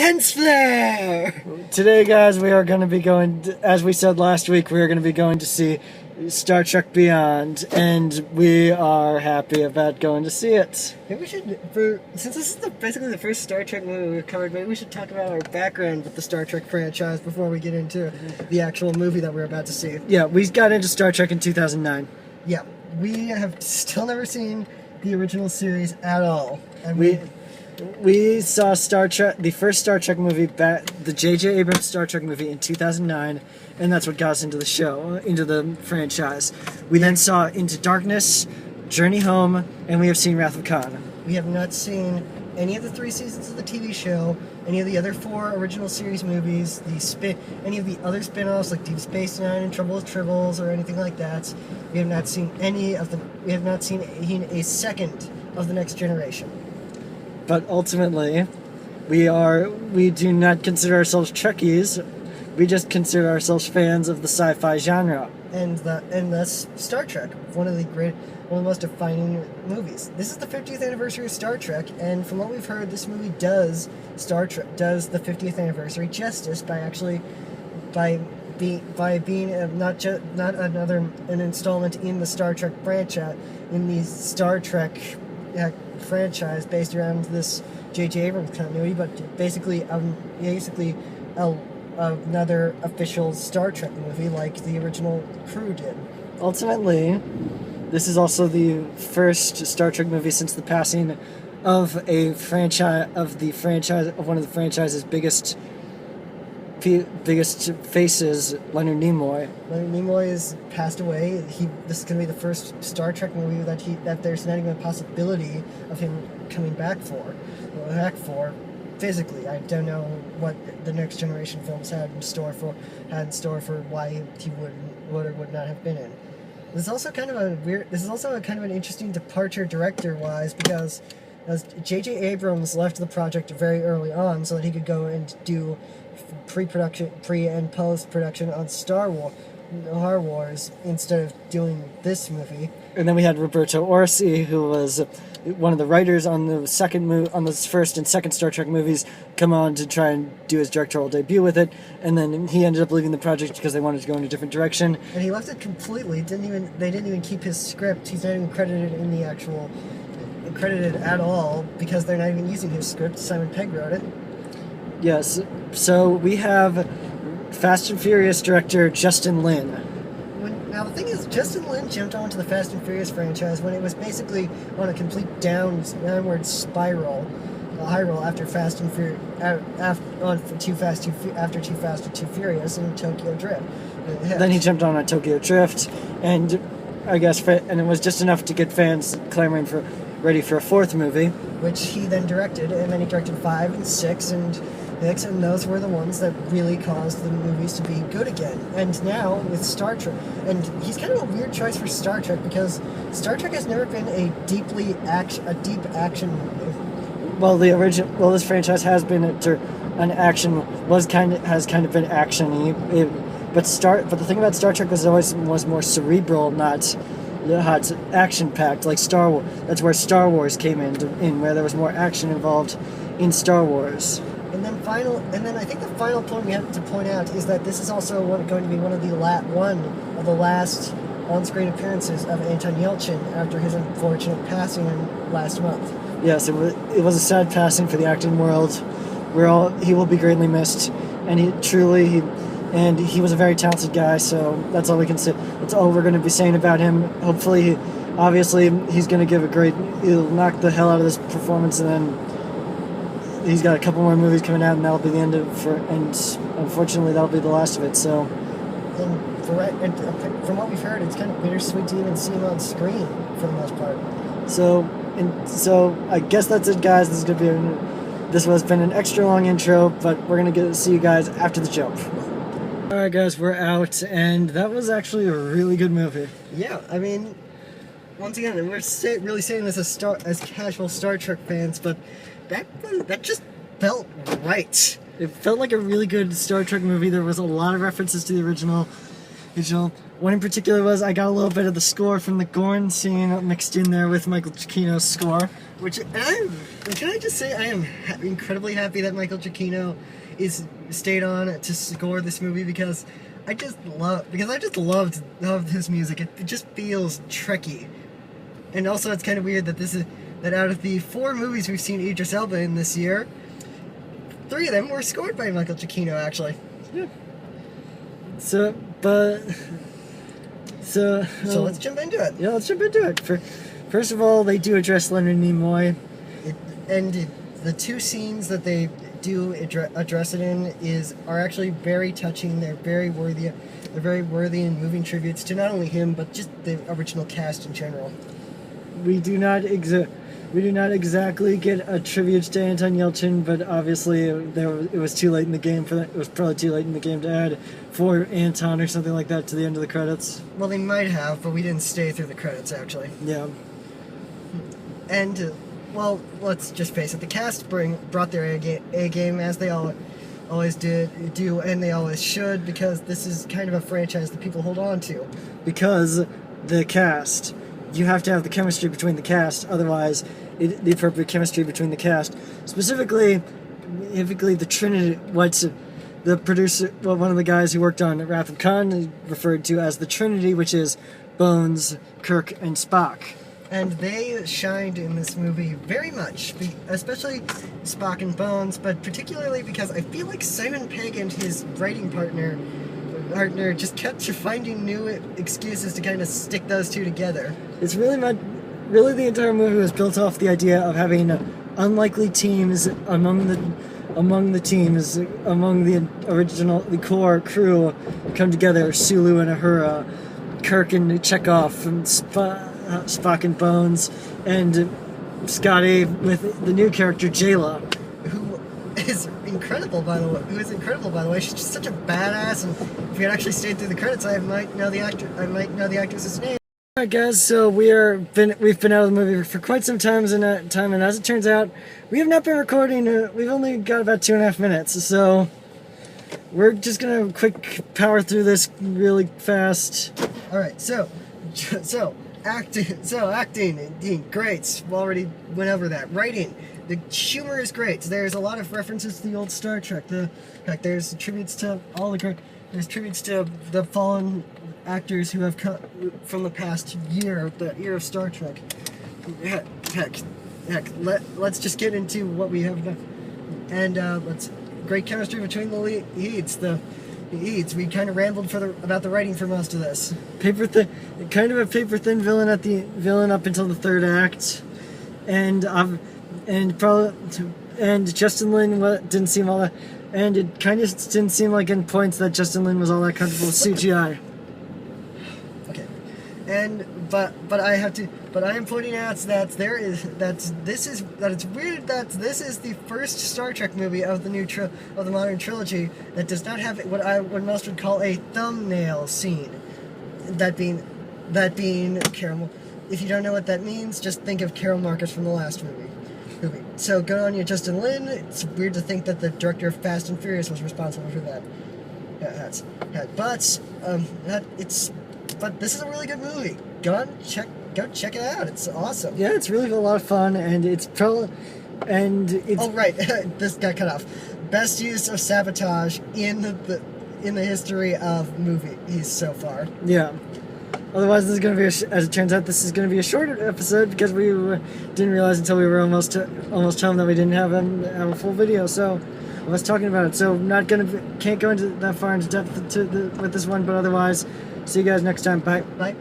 Lens flare! Today, guys, we are going to be going, as we said last week, we are going to be going to see Star Trek Beyond, and we are happy about going to see it. Maybe we should, since this is basically the first Star Trek movie we've covered, maybe we should talk about our background with the Star Trek franchise before we get into the actual movie that we're about to see. Yeah, we got into Star Trek in 2009. Yeah, we have still never seen the original series at all. And we saw Star Trek, the first Star Trek movie, the J.J. Abrams Star Trek movie in 2009, and that's what got us into the show, into the franchise. We then saw Into Darkness, Journey Home, and we have seen Wrath of Khan. We have not seen any of the 3 seasons of the TV show, any of the other 4 original series movies, any of the other spin-offs like Deep Space Nine and Trouble with Tribbles or anything like that. We have not seen any of them. We have not seen a second of the Next Generation. But ultimately, we do not consider ourselves Trekkies. We just consider ourselves fans of the sci-fi genre. And thus Star Trek, one of the most defining movies. This is the 50th anniversary of Star Trek, and from what we've heard, this movie does the 50th anniversary justice by being not an installment in the Star Trek franchise, in the Star Trek franchise based around this J.J. Abrams continuity, but basically another official Star Trek movie like the original crew did. Ultimately, this is also the first Star Trek movie since the passing of one of the franchise's biggest faces, Leonard Nimoy. Leonard Nimoy has passed away. This is going to be the first Star Trek movie that there's not even a possibility of him coming back for physically. I don't know what the Next Generation films had in store for why he would or would not have been in. This is also kind of an interesting departure director-wise, because J.J. Abrams left the project very early on so that he could go and do pre and post-production on Star Wars instead of doing this movie. And then we had Roberto Orci, who was one of the writers on the first and second Star Trek movies, come on to try and do his directorial debut with it, and then he ended up leaving the project because they wanted to go in a different direction. And he left it completely. They didn't even keep his script. He's not even credited at all because they're not even using his script. Simon Pegg wrote it. Yes. So we have Fast and Furious director Justin Lin. Now the thing is, Justin Lin jumped onto the Fast and Furious franchise when it was basically on a complete downward spiral, high roll after Fast and Furious, after Too Fast and Too Furious and Tokyo Drift. Then he jumped on Tokyo Drift, and I guess it was just enough to get fans clamoring ready for a 4th movie, which he then directed, and then he directed 5 and 6 and those were the ones that really caused the movies to be good again. And now with Star Trek, and he's kind of a weird choice for Star Trek because Star Trek has never been a deep action movie. Well, this franchise has been an action, has kind of been action-y, but the thing about Star Trek was more cerebral, not action-packed like Star Wars. That's where Star Wars came in where there was more action involved in Star Wars. And then I think the final point we have to point out is that this is also going to be one of the last on-screen appearances of Anton Yelchin after his unfortunate passing last month. Yes, it was a sad passing for the acting world. He will be greatly missed, and he was a very talented guy. So that's all we can say. That's all we're going to be saying about him. Hopefully, obviously, he's going to he'll knock the hell out of this performance, and then he's got a couple more movies coming out, and that'll be the end and unfortunately that'll be the last of it. So, and from what we've heard, it's kind of bittersweet to even see him on screen for the most part. So I guess that's it, guys. This has been an extra long intro, but we're gonna see you guys after the jump. All right, guys, we're out, and that was actually a really good movie. Yeah, I mean, once again, we're really saying this as casual Star Trek fans, but that just felt right. It felt like a really good Star Trek movie. There was a lot of references to the original. One in particular was I got a little bit of the score from the Gorn scene mixed in there with Michael Giacchino's score, which Can I just say I am incredibly happy that Michael Giacchino is stayed on to score this movie because I just loved his music. It just feels Trekkie, and also it's kind of weird that that out of the 4 movies we've seen Idris Elba in this year, 3 of them were scored by Michael Giacchino actually. Yeah. So let's jump into it. Yeah, let's jump into it. First of all, they do address Leonard Nimoy. The 2 scenes that they do address it in are actually very touching. They're very worthy and moving tributes to not only him but just the original cast in general. We do not exactly get a tribute to Anton Yelchin, but obviously it was too late in the game for that. It was probably too late in the game to add for Anton or something like that to the end of the credits. Well, they might have, but we didn't stay through the credits actually. Yeah. And well, let's just face it. The cast brought their A game as they always do, and they always should, because this is kind of a franchise that people hold on to. Because the cast, you have to have the chemistry between the cast, otherwise the appropriate chemistry between the cast. Specifically the Trinity, what's the producer, well, one of the guys who worked on Wrath of Khan referred to as the Trinity, which is Bones, Kirk, and Spock. And they shined in this movie very much, especially Spock and Bones, but particularly because I feel like Simon Pegg and his writing partner just kept finding new excuses to kind of stick those 2 together. It's really the entire movie was built off the idea of having unlikely teams among the core crew come together. Sulu and Uhura, Kirk and Chekhov, and Spock and Bones, and Scotty with the new character Jayla, who is incredible by the way. She's just such a badass, and if we had actually stayed through the credits, I might know the actress's name. Alright guys, so we've been out of the movie for quite some time, and as it turns out, we have not been recording. We've only got about 2.5 minutes, so we're just gonna quick power through this really fast. All right, so acting, great. We already went over that. Writing, the humor is great. There's a lot of references to the old Star Trek. There's tributes to there's tributes to the fallen actors who have come from the past year, the era of Star Trek. Let's just get into what we have done. And great chemistry between the leads. We kind of rambled about the writing for most of this. Kind of a paper thin villain up until the 3rd act, and Justin Lin didn't seem all that, and it kind of didn't seem like in points that Justin Lin was all that comfortable with CGI. Okay, but I am pointing out that it's weird that this is the first Star Trek movie of the modern trilogy that does not have what most would call a thumbnail scene. That being Carol. If you don't know what that means, just think of Carol Marcus from the last movie. So good on you, Justin Lin. It's weird to think that the director of Fast and Furious was responsible for that. But this is a really good movie. Go check it out. It's awesome. Yeah, it's really a lot of fun, and it's oh right, this got cut off. Best use of sabotage in the history of movies so far. Yeah. Otherwise, this is going to be, as it turns out, this is going to be a shorter episode because we didn't realize until we were almost home that we didn't have a full video. So I was talking about it. So can't go into that far into depth with this one, but otherwise, see you guys next time. Bye. Bye.